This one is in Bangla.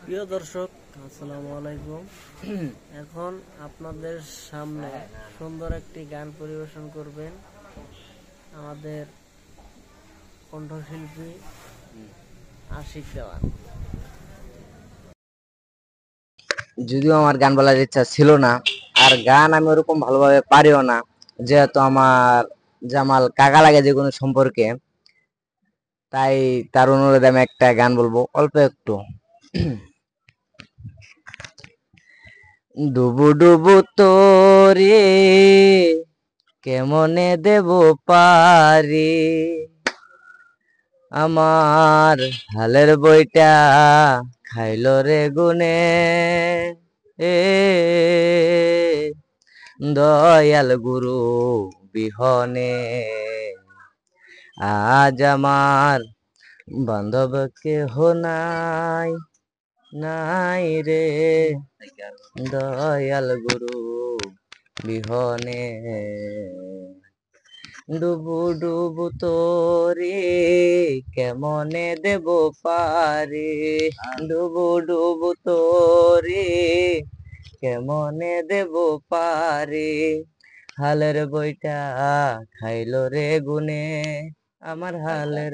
প্রিয় দর্শক, আসসালামু আলাইকুম। এখন আপনাদের সামনে সুন্দর একটি গান পরিবেশন করবেন আমাদের কণ্ঠশিল্পী আশিক দেওয়ান। যদিও আমার গান বলার ইচ্ছা ছিল না, আর গান আমি ওরকম ভালোভাবে পারিও না, যেহেতু আমার জামাল কাকা লাগে যে কোনো সম্পর্কে, তাই তার অনুরোধে আমি একটা গান বলবো অল্প একটু। ডুবু ডুবু তোরে কেমনে দেব পারি, আমার হালের বইটা খাইলো রে গুনে, এ দয়াল গুরু বিহনে আজ আমার বান্ধব কেহ নাই, নাই রে দয়াল গুরু বিহনে। ডুবু ডুবু তোরে কেমনে দেব পারি, ডুবু ডুবু তোরে কেমনে দেব পারি, হালের বইটা খাইলো রে গুনে, আমার হালের